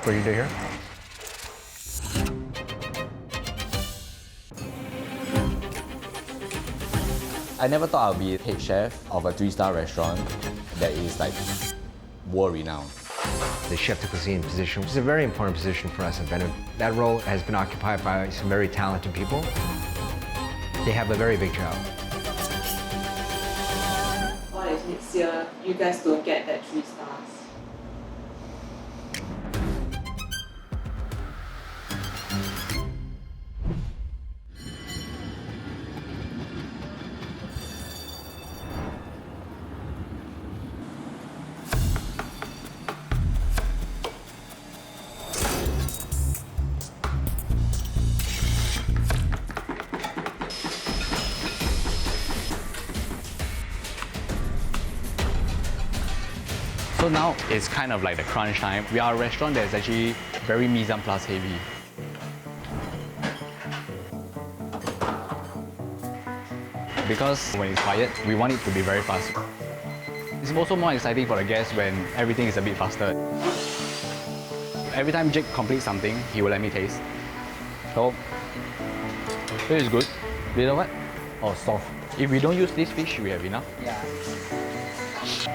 for you to hear? I never thought I'd be a head chef of a 3-star restaurant that is like world-renowned. The chef de cuisine position is a very important position for us at Benu. That role has been occupied by some very talented people. They have a very big job. What if next year you guys don't get that 3 stars? So now it's kind of like the crunch time. We are a restaurant that's actually very mise en place heavy. Because when it's quiet, we want it to be very fast. It's also more exciting for the guests when everything is a bit faster. Every time Jake completes something, he will let me taste. So, this is good. You know what? Oh, soft. If we don't use this fish, we have enough. Yeah.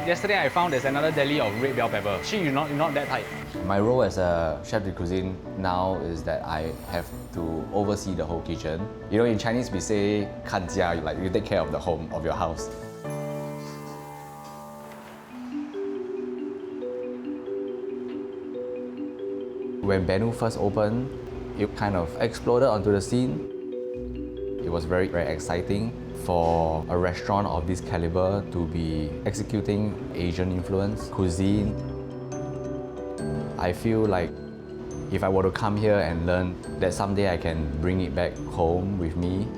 Yesterday I found there's another deli of red bell pepper. You're not that tight. My role as a chef de cuisine now is that I have to oversee the whole kitchen. You know, in Chinese we say 看家, like you take care of the home, of your house. When Benu first opened, it kind of exploded onto the scene. It was very, very exciting for a restaurant of this caliber to be executing Asian influence cuisine. I feel like if I were to come here and learn, that someday I can bring it back home with me.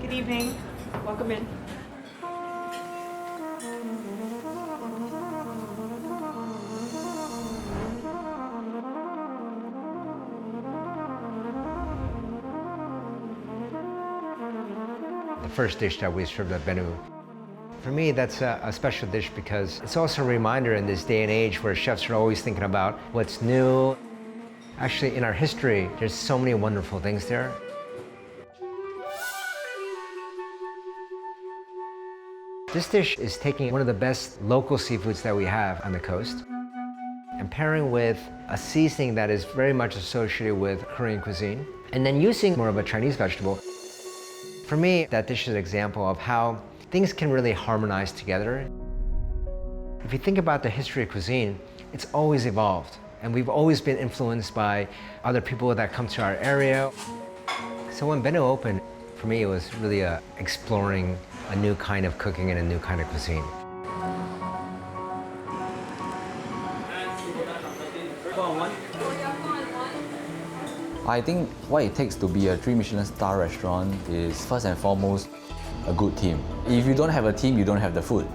Good evening. Welcome in. The first dish that we served at Benu. For me, that's a special dish because it's also a reminder in this day and age where chefs are always thinking about what's new. Actually, in our history, there's so many wonderful things there. This dish is taking one of the best local seafoods that we have on the coast and pairing with a seasoning that is very much associated with Korean cuisine, and then using more of a Chinese vegetable. For me, that dish is an example of how things can really harmonize together. If you think about the history of cuisine, it's always evolved, and we've always been influenced by other people that come to our area. So when Benu opened, for me, it was really exploring a new kind of cooking and a new kind of cuisine. I think what it takes to be a 3-Michelin-Star restaurant is first and foremost a good team. If you don't have a team, you don't have the food.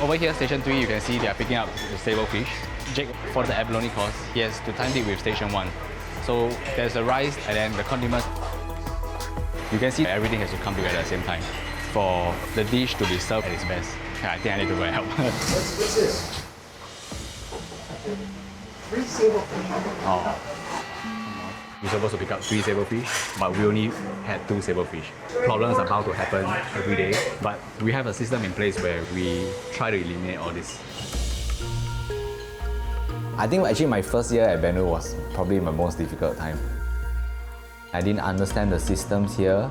Over here, Station 3, you can see they are picking up the stable fish. Jake, for the abalone course, he has to time it with Station 1. So there's the rice and then the condiments. You can see everything has to come together at the same time for the dish to be served at its best. I think I need to go and help. What's this? 3 sable fish. Oh. We're supposed to pick up 3 sable fish, but we only had 2 sable fish. Problems are bound to happen every day, but we have a system in place where we try to eliminate all this. I think actually my first year at Benu was probably my most difficult time. I didn't understand the systems here.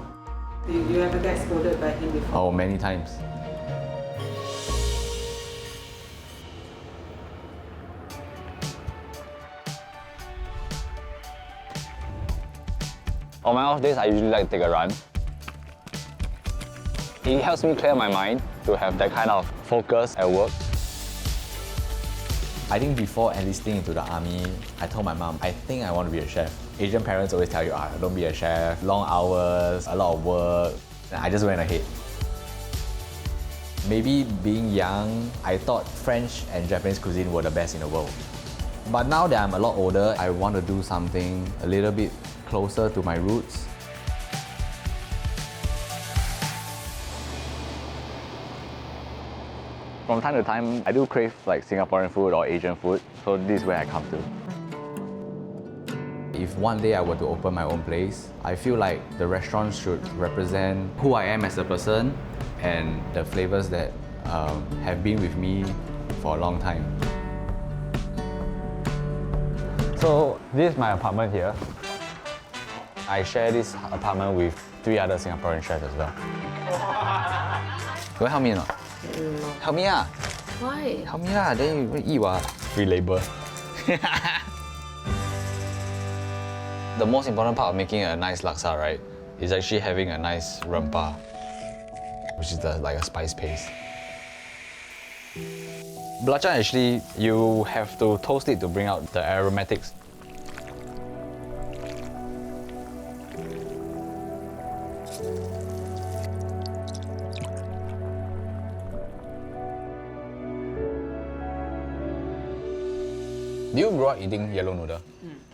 You ever get scolded by him before? Oh, many times. On my off days, I usually like to take a run. It helps me clear my mind to have that kind of focus at work. I think before enlisting into the army, I told my mom, I think I want to be a chef. Asian parents always tell you, don't be a chef, long hours, a lot of work. And I just went ahead. Maybe being young, I thought French and Japanese cuisine were the best in the world. But now that I'm a lot older, I want to do something a little bit closer to my roots. From time to time, I do crave like Singaporean food or Asian food, so this is where I come to. If one day I were to open my own place, I feel like the restaurant should represent who I am as a person and the flavors that have been with me for a long time. So this is my apartment here. I share this apartment with 3 other Singaporean chefs as well. You want help me or not? No. Help me ah! Why? Help me lah, then you eat what? Free labor. The most important part of making a nice laksa, right, is actually having a nice rempah, which is like a spice paste. Belacan actually, you have to toast it to bring out the aromatics. Do you grow up eating yellow noodle?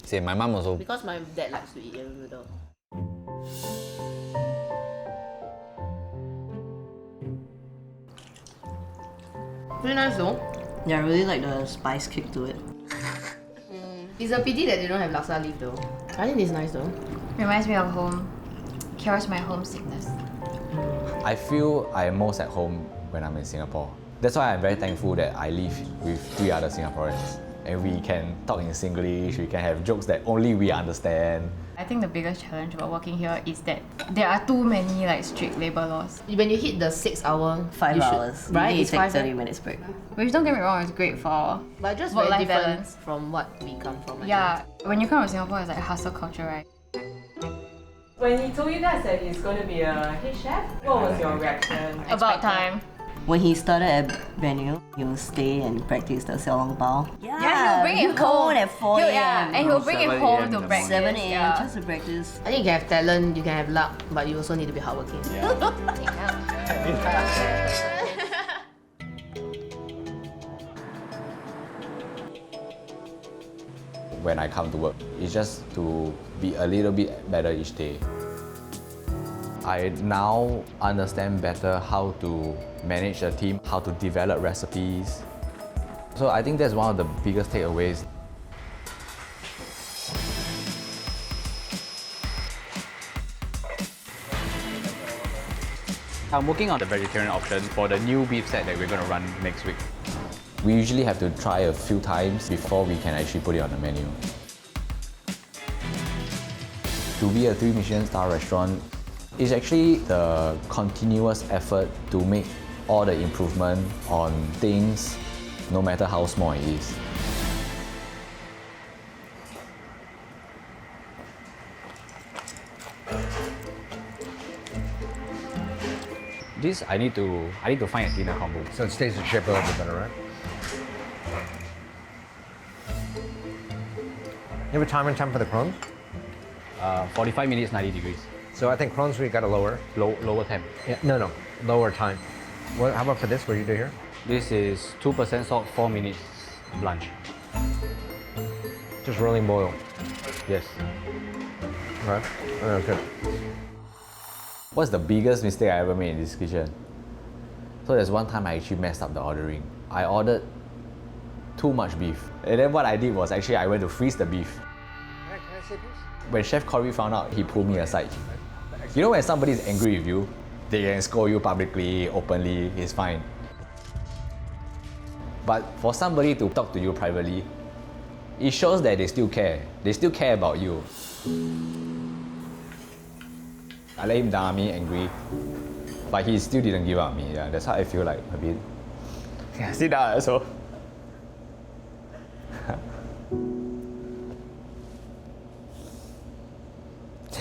Same, my mom also. Because my dad likes to eat yellow noodle. Very nice though. Yeah, I really like the spice kick to it. It's a pity that they don't have laksa leaf though. I think it's nice though. Reminds me of home. Cures my homesickness. I feel I am most at home when I'm in Singapore. That's why I'm very thankful that I live with 3 other Singaporeans. And we can talk in Singlish, we can have jokes that only we understand. I think the biggest challenge about working here is that there are too many like strict labor laws. When you hit the 6 hour, 5 hours. right? You need It's to take 5 30 minutes break. Which, don't get me wrong, it's great for But just very work-life different balance. from what we come from. I Yeah, when you come to Singapore, it's like hustle culture, right? When he told you guys that he's going to be a head chef, what was your reaction? About time. When he started at Benu, he'll stay and practice the xiao long bao. Yeah, he'll bring it come home at 4 He'll- a.m. Yeah, and he'll bring it 7 home a.m. to in the practice. 7 a.m. Yeah. just to practice. I think you can have talent, you can have luck, but you also need to be hardworking. When I come to work, it's just to be a little bit better each day. I now understand better how to manage a team, how to develop recipes. So I think that's one of the biggest takeaways. I'm working on the vegetarian option for the new beef set that we're going to run next week. We usually have to try a few times before we can actually put it on the menu. To be a Three-Michelin-Starred restaurant, it's actually the continuous effort to make all the improvement on things, no matter how small it is. This I need to find a thinner combo. So it stays the shape a little bit better, right? You have a timer time for the crones? 45 minutes, 90 degrees. So I think crones we got to lower. Lower temp. Yeah, no, lower time. What, how about for this? What do you do here? This is 2% salt, 4 minutes blanch. Just rolling boil. Yes. Okay. Oh, good. What's the biggest mistake I ever made in this kitchen? So there's one time I actually messed up the ordering. I ordered too much beef. And then what I did was actually I went to freeze the beef. Can I say please? When Chef Corey found out, he pulled me aside. You know when somebody is angry with you, they can scold you publicly, openly, it's fine. But for somebody to talk to you privately, it shows that they still care. They still care about you. I let him down on me, angry, but he still didn't give up on me. Yeah, that's how I feel like a bit. Yeah, sit down also.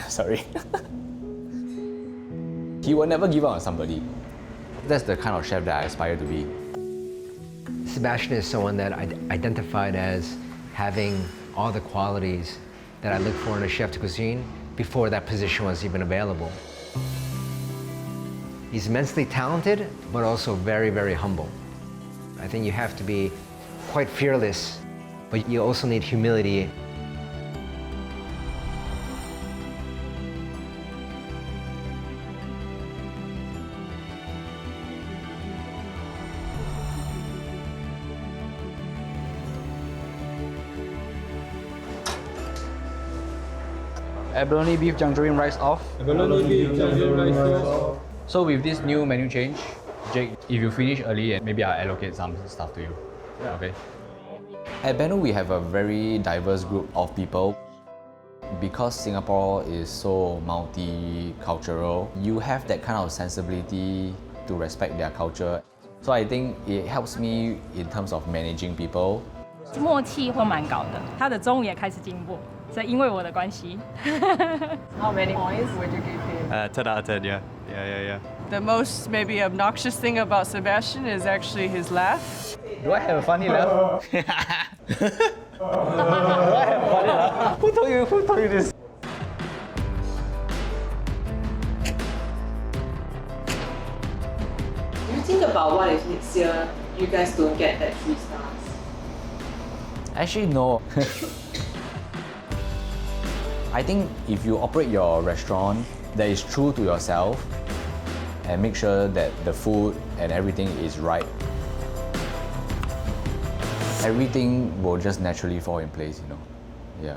Sorry. He will never give up on somebody. That's the kind of chef that I aspire to be. Sebastian is someone that I identified as having all the qualities that I look for in a chef de cuisine before that position was even available. He's immensely talented, but also very, very humble. I think you have to be quite fearless, but you also need humility. Abalone beef tangerine rice off. So with this new menu change, Jake, if you finish early, and maybe I'll allocate some stuff to you. Okay. At Benu, we have a very diverse group of people. Because Singapore is so multicultural, you have that kind of sensibility to respect their culture. So I think it helps me in terms of managing people. 默契会蛮高的，他的中文也开始进步，所以因为我的关系。How many points would you give him? 10 out of 10, yeah. Yeah. The most maybe obnoxious thing about Sebastian is actually his laugh. Do I have a funny laugh? Do I have a funny laugh? Who told you this? Do you think about what if next year you guys don't get that 3 stars? Actually, no. I think if you operate your restaurant that is true to yourself and make sure that the food and everything is right, everything will just naturally fall in place, you know. Yeah.